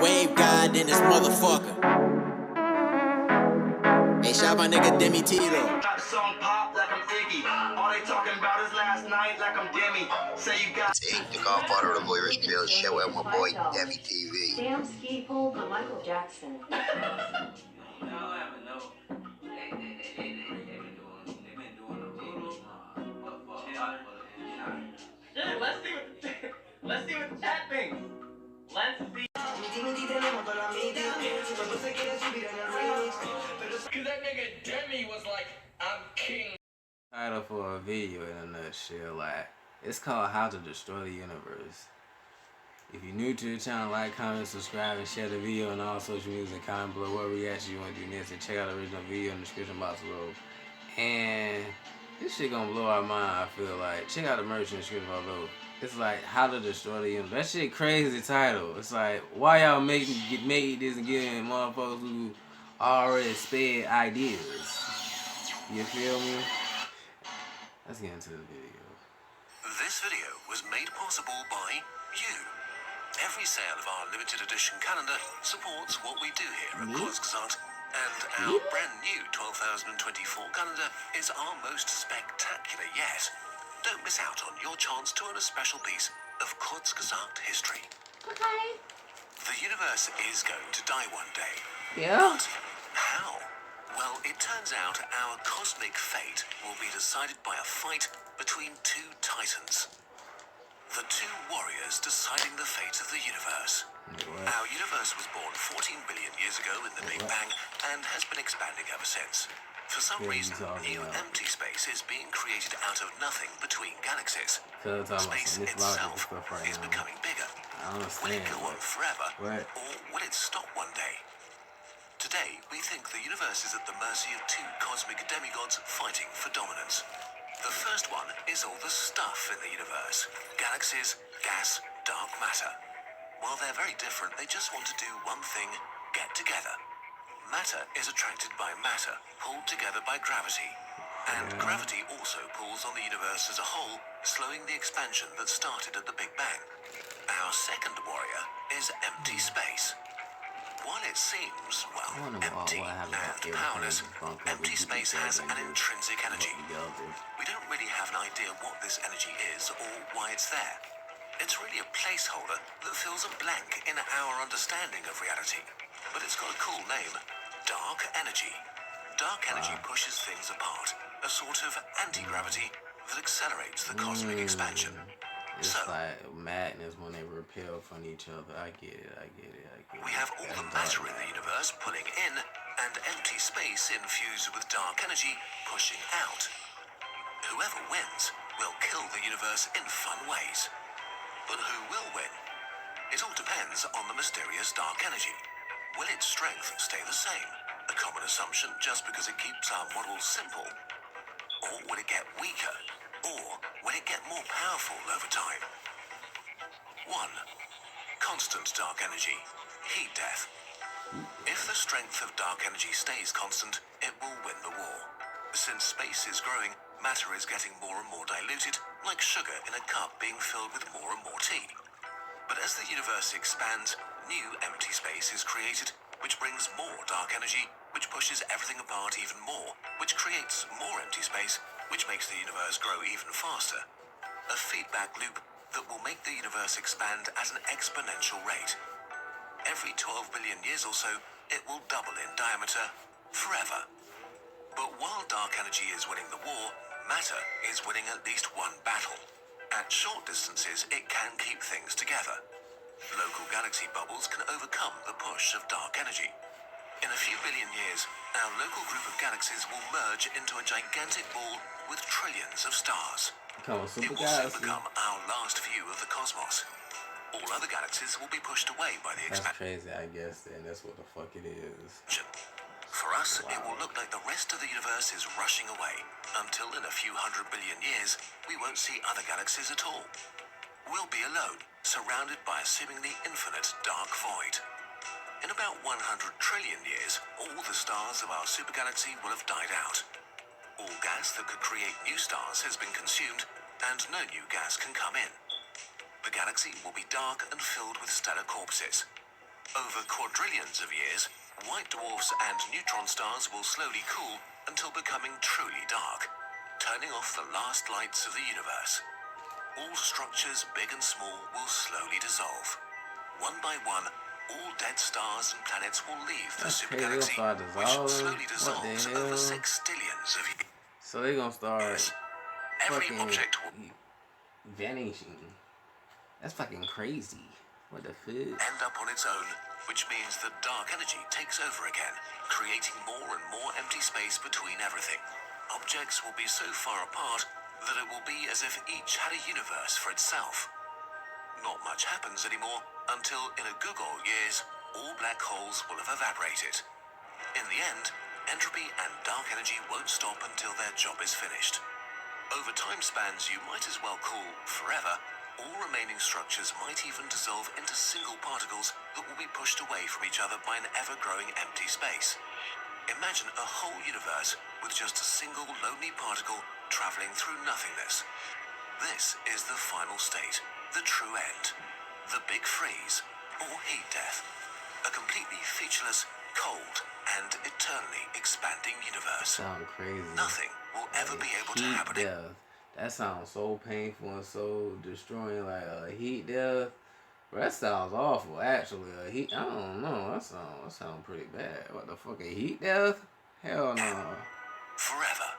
wave god in this motherfucker. Hey, shout my nigga Demi Tito. Song pop like I'm Iggy. All they talking about is last night like I'm Demi. Say you got. It's Ink, the godfather of Irish Drill Show, and my boy Demi TV. Damn ski pole by Michael Jackson. Let's see what the chat thinks. Let's see. Cause that nigga Demi was like, I'm king. Title for a video in a nutshell, like, it's called How to Destroy the Universe. If you're new to the channel, like, comment, subscribe, and share the video on all social media and comment below what reaction you want to do next, and check out the original video in the description box below. And this shit gonna blow our mind, I feel like. Check out the merch in the description below. It's like How to Destroy the Universe. That shit crazy title. It's like, why y'all made this and giving motherfuckers who already sped ideas? You feel me? Let's get into the video. This video was made possible by you. Every sale of our limited edition calendar supports what we do here at Kurzgesagt, and our brand new 12,024 calendar is our most spectacular yet. Don't miss out on your chance to earn a special piece of Kurzgesagt history. Okay. The universe is going to die one day. Yeah. But how? Well, it turns out our cosmic fate will be decided by a fight between two titans. The two warriors deciding the fate of the universe. Our universe was born 14 billion years ago in the Big Bang and has been expanding ever since. For some reason, new empty space is being created out of nothing between galaxies. Space itself is becoming bigger. Will it go on forever, or will it stop one day? Today, we think the universe is at the mercy of two cosmic demigods fighting for dominance. The first one is all the stuff in the universe: galaxies, gas, dark matter. While they're very different, they just want to do one thing: get together. Matter is attracted by matter, pulled together by gravity. And gravity also pulls on the universe as a whole, slowing the expansion that started at the Big Bang. Our second warrior is empty space. While it seems, well, empty and powerless, empty space has an intrinsic energy. We don't really have an idea what this energy is or why it's there. It's really a placeholder that fills a blank in our understanding of reality. But it's got a cool name: dark energy. Dark energy pushes things apart, a sort of anti-gravity that accelerates the cosmic expansion. It's like madness when they repel from each other. I get it. We have all the matter in the universe pulling in, and empty space infused with dark energy pushing out. Whoever wins will kill the universe in fun ways. But who will win? It all depends on the mysterious dark energy. Will its strength stay the same, a common assumption just because it keeps our models simple? Or will it get weaker? Or will it get more powerful over time? 1. Constant dark energy. Heat death. If the strength of dark energy stays constant, it will win the war. Since space is growing, matter is getting more and more diluted, like sugar in a cup being filled with more and more tea. But as the universe expands, new empty space is created, which brings more dark energy, which pushes everything apart even more, which creates more empty space, which makes the universe grow even faster. A feedback loop that will make the universe expand at an exponential rate. Every 12 billion years or so, it will double in diameter forever. But while dark energy is winning the war, matter is winning at least one battle. At short distances, it can keep things together. Local galaxy bubbles can overcome the push of dark energy. In a few billion years, our local group of galaxies will merge into a gigantic ball with trillions of stars. It will soon become our last view of the cosmos. All other galaxies will be pushed away by the expansion. That's crazy, I guess, then that's what the fuck it is. For us, it will look like the rest of the universe is rushing away, until in a few 100 billion years, we won't see other galaxies at all. We'll be alone, surrounded by a seemingly infinite dark void. In about 100 trillion years, all the stars of our supergalaxy will have died out. All gas that could create new stars has been consumed, and no new gas can come in. The galaxy will be dark and filled with stellar corpses. Over quadrillions of years, white dwarfs and neutron stars will slowly cool until becoming truly dark, turning off the last lights of the universe. All structures, big and small, will slowly dissolve. One by one, all dead stars and planets will leave the supergalaxy, which slowly dissolves over sextillions of years. So they're gonna start Every fucking object will vanishing. That's fucking crazy. What the fuck? end up on its own, which means that dark energy takes over again, creating more and more empty space between everything. Objects will be so far apart that it will be as if each had a universe for itself. Not much happens anymore until, in a good old years, all black holes will have evaporated. In the end, entropy and dark energy won't stop until their job is finished. Over time spans you might as well call forever, all remaining structures might even dissolve into single particles that will be pushed away from each other by an ever-growing empty space. Imagine a whole universe with just a single lonely particle traveling through nothingness. This is the final state, the true end, the big freeze, or heat death. A completely featureless, cold, and eternally expanding universe. Sound crazy. Nothing will ever be able to happen. Death. That sounds so painful and so destroying. Like a heat death. Bro, that sounds awful. Actually, a heat. I don't know. That sound pretty bad. What the fuck? A heat death? Hell no. Forever.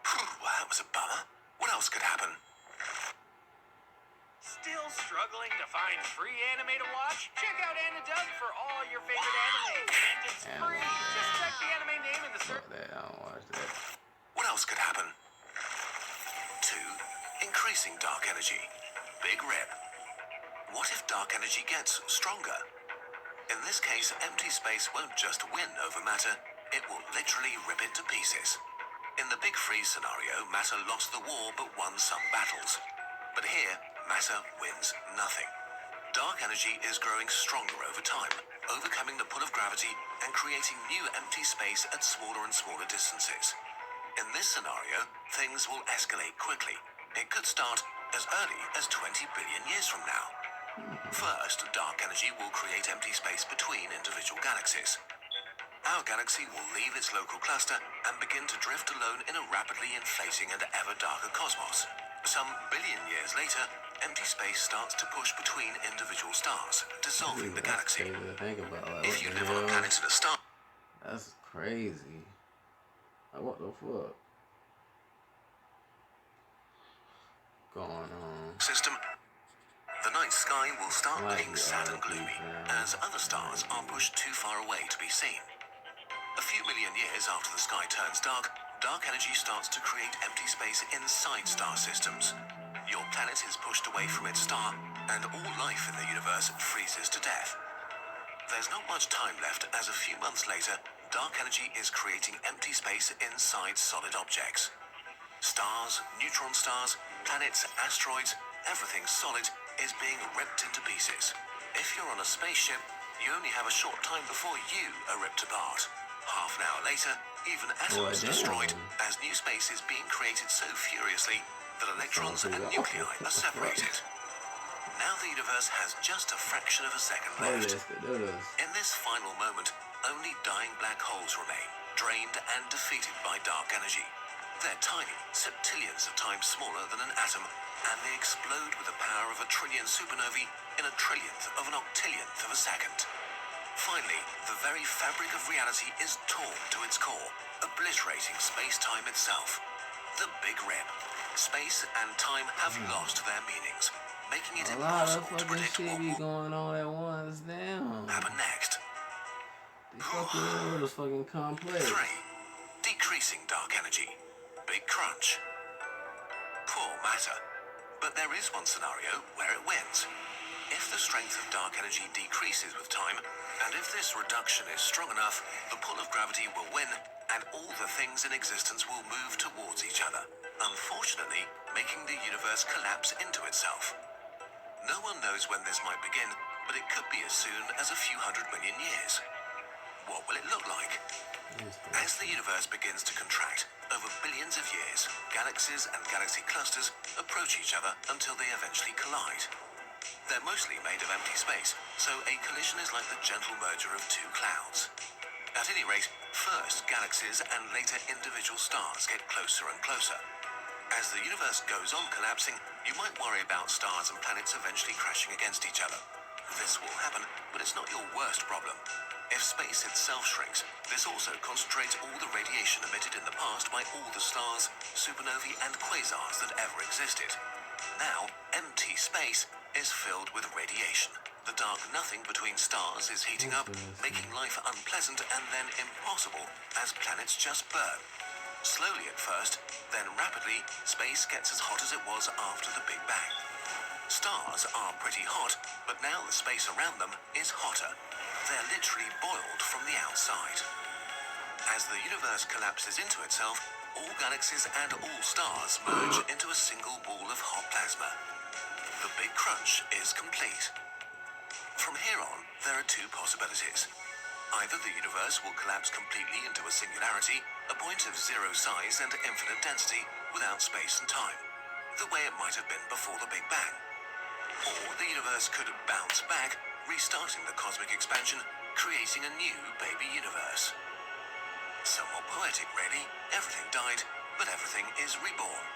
Well, that was a bummer. What else could happen? Still struggling to find free anime to watch? Check out Anadub for all your favorite anime. And it's free. Just check the anime name in the search. Fuck that. I don't watch that. What else could happen? 2. Increasing dark energy. Big rip. What if dark energy gets stronger? In this case, empty space won't just win over matter, it will literally rip it to pieces. In the Big Freeze scenario, matter lost the war but won some battles. But here, matter wins nothing. Dark energy is growing stronger over time, overcoming the pull of gravity and creating new empty space at smaller and smaller distances. In this scenario, things will escalate quickly. It could start as early as 20 billion years from now. First, dark energy will create empty space between individual galaxies. Our galaxy will leave its local cluster and begin to drift alone in a rapidly inflating and ever darker cosmos. Some billion years later, empty space starts to push between individual stars, dissolving the galaxy. Crazy to think about. Like, If you live on a planet in a star that's crazy. Like, what the fuck? Going on. system, the night sky will start looking sad and gloomy as other stars are pushed too far away to be seen. A few million years after the sky turns dark, dark energy starts to create empty space inside star systems. Your planet is pushed away from its star, and all life in the universe freezes to death. There's not much time left, as a few months later, dark energy is creating empty space inside solid objects. Stars, neutron stars, planets, asteroids, everything solid is being ripped into pieces. If you're on a spaceship, you only have a short time before you are ripped apart. Half an hour later, even atoms destroyed, as new space is being created so furiously that electrons and nuclei are separated. Now the universe has just a fraction of a second left. In this final moment, only dying black holes remain, drained and defeated by dark energy. They're tiny, septillions of times smaller than an atom, and they explode with the power of a trillion supernovae in a trillionth of an octillionth of a second. Finally, the very fabric of reality is torn to its core, obliterating space-time itself. The Big Rip. Space and time have lost their meanings, making it impossible to predict what will going on at once. Damn. happen next. The fucking world is fucking complex. 3. Decreasing dark energy. Big crunch. Poor matter. But there is one scenario where it wins. If the strength of dark energy decreases with time, and if this reduction is strong enough, the pull of gravity will win, and all the things in existence will move towards each other, unfortunately making the universe collapse into itself. No one knows when this might begin, but it could be as soon as a few 100 million years. What will it look like? As the universe begins to contract, over billions of years, galaxies and galaxy clusters approach each other until they eventually collide. They're mostly made of empty space, so a collision is like the gentle merger of two clouds. At any rate, first galaxies and later individual stars get closer and closer. As the universe goes on collapsing, you might worry about stars and planets eventually crashing against each other. This will happen, but it's not your worst problem. If space itself shrinks, this also concentrates all the radiation emitted in the past by all the stars, supernovae and quasars that ever existed. Now, empty space is filled with radiation. The dark nothing between stars is heating up, making life unpleasant and then impossible as planets just burn. Slowly at first, then rapidly, space gets as hot as it was after the Big Bang. Stars are pretty hot, but now the space around them is hotter. They're literally boiled from the outside. As the universe collapses into itself, all galaxies and all stars merge into a single ball of hot plasma. The Big Crunch is complete. From here on, there are two possibilities. Either the universe will collapse completely into a singularity, a point of zero size and infinite density without space and time, the way it might have been before the Big Bang. Or the universe could bounce back, restarting the cosmic expansion, creating a new baby universe. Somewhat poetic, really. Everything died, but everything is reborn.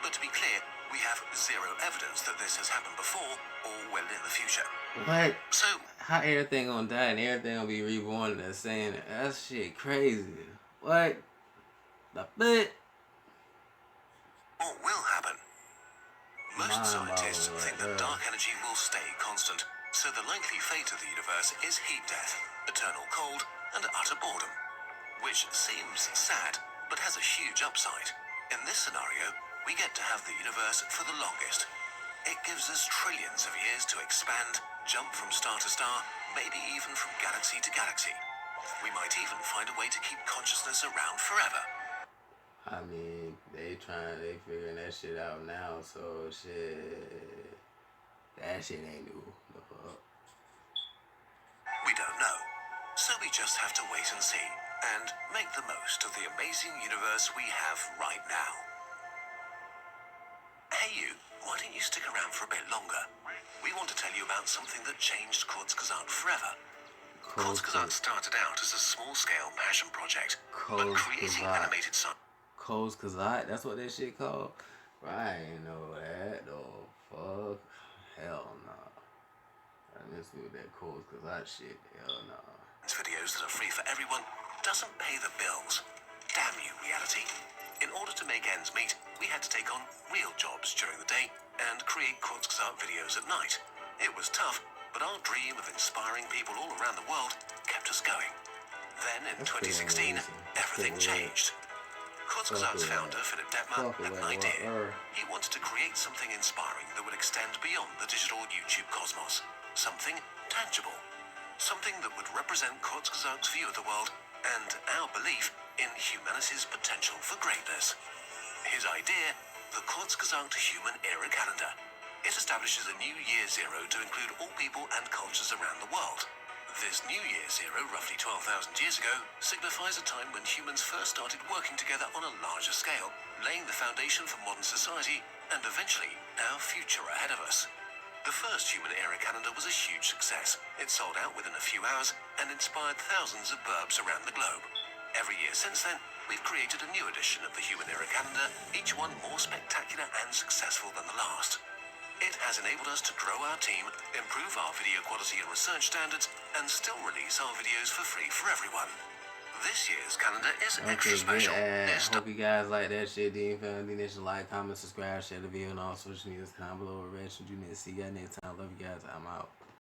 But to be clear, we have zero evidence that this has happened before or will in the future. What? So, How everything gonna die and everything gonna be reborn and saying it? That shit crazy. What? The bit? what will happen? Most scientists think that dark energy will stay constant, so the likely fate of the universe is heat death, eternal cold, and utter boredom. Which seems sad, but has a huge upside. In this scenario, we get to have the universe for the longest. It gives us trillions of years to expand, jump from star to star, maybe even from galaxy to galaxy. We might even find a way to keep consciousness around forever. I mean, they figuring that shit out now, so shit. That shit ain't new. The fuck? We don't know. So we just have to wait and see, and make the most of the amazing universe we have right now. Hey you, why don't you stick around for a bit longer? We want to tell you about something that changed kurzgesagt forever. Kurzgesagt started out as a small-scale passion project, but creating animated songs. Kurzgesagt? That's what that shit called? Bro, I ain't know that though. Fuck. Hell nah. I miss me with that Kurzgesagt shit. Hell nah. Videos that are free for everyone doesn't pay the bills. Damn you, reality. In order to make ends meet, we had to take on real jobs during the day and create kurzgesagt videos at night. It was tough, but our dream of inspiring people all around the world kept us going. Then in 2016, everything changed. Kurzgesagt's founder, Philip Detmer, had an idea. He wanted to create something inspiring that would extend beyond the digital YouTube cosmos. Something tangible. Something that would represent kurzgesagt's view of the world and our belief in humanity's potential for greatness. His idea, the kurzgesagt Human Era Calendar. It establishes a new year zero to include all people and cultures around the world. This new year zero, roughly 12,000 years ago, signifies a time when humans first started working together on a larger scale, laying the foundation for modern society and eventually our future ahead of us. The first Human Era Calendar was a huge success. It sold out within a few hours and inspired thousands of burbs around the globe. Every year since then, we've created a new edition of the Human Era Calendar, each one more spectacular and successful than the last. It has enabled us to grow our team, improve our video quality and research standards, and still release our videos for free for everyone. This year's calendar is extra special. Hope you guys like that shit. If you should like, comment, subscribe, share the video, and all social medias. Comment below. What you need to see you guys next time. Love you guys. I'm out.